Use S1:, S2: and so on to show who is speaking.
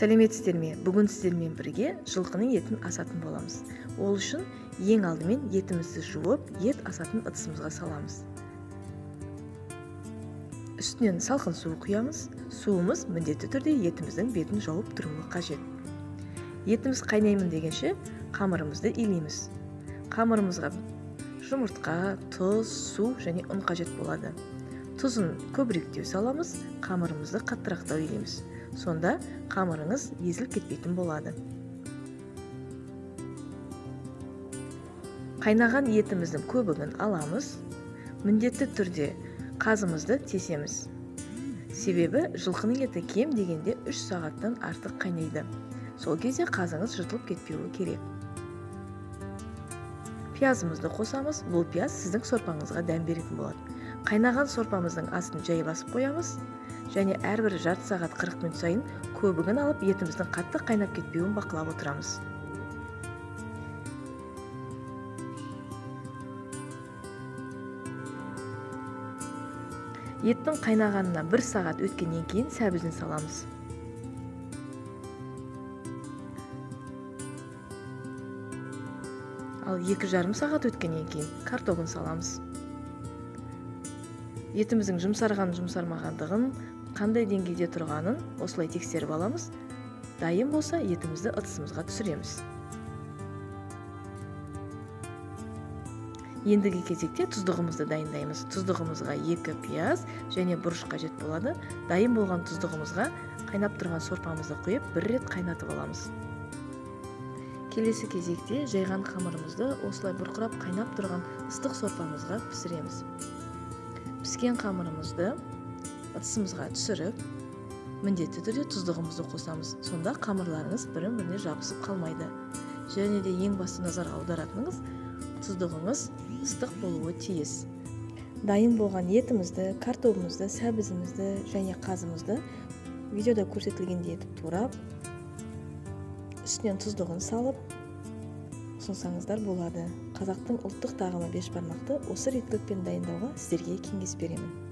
S1: Сәлеметсіздер ме? Бүгін сіздермен бірге жылқының етін асатын боламыз. Ол үшін ең алдымен етімізді жуып, ет асатын ыдысымызға саламыз. Үстінен салқын су құямыз. Суымыз міндетті түрде етіміздің бетін жауып тұруы қажет. Етіміз қайнаймын дегенше қамырымызды илейміз. Қамырымызға жұмыртқа, тұз, су және ұн қажет болады. Тұзын көбіректеу саламыз, қамырымызды қаттырақтау илейміз. Сонда қамырыңыз езіліп кетпейтін болады. Қайнаған етіміздің көбігін аламыз. Міндетті түрде қазымызды тесеміз. Себебі жылқының еті кем дегенде 3 сағаттан артық қайнайды. Сол кезде қазыңыз жыртылып кетпеуі керек. Пиязымызды қосамыз. Бұл пияз сіздің сорпаңызға дәм беретін болады. Қайнаған сорпамыздың астын жай басып қоямыз. Және әрбір жарты сағат 40 минут сайын көбігін алып, етіміздің қатты қайнап кетпеуін бақылап отырамыз. Еттің қайнағанына 1 сағат өткеннен кейін сәбізін саламыз. Ал 2,5 сағат өткеннен кейін картоплын саламыз. Етіміздің жұмсармағандығын, қандай деңгейде тұрғанын осылай тексеріп аламыз. Дайын болса, етімізді ыдысымызға түсіреміз. Ендігі кезекте тұздығымызды дайындаймыз. Тұздығымызға 2 пияз және бұрыш қажет болады. Дайын болған тұздығымызға қайнап тұрған сорпамызды құйып, 1 рет қайнатып аламыз. Келесі кезекте жайған қамырымызды осылай бұрқырап қайнап тұрған ыстық сорпамызға пісіреміз. Піскен қамырымызды ыдысымызға түсіріп, міндетті түрде тұздығымызды қосамыз. Сонда қамырларыңыз бірін-біріне жабысып қалмайды. Және де ең басты назар аударатыныңыз, тұздығыңыз ыстық болуы тиіс. Дайын болған етімізді, картоплымызды, сәбізімізді және қазымызды видеода көрсетілгендей етіп турап, үстінен тұздығын салып ұсынсаңыздар болады. Қазақтың ұлттық тағамы бешбармақты осы реттілікпен дайындауға сіздерге кеңес беремін.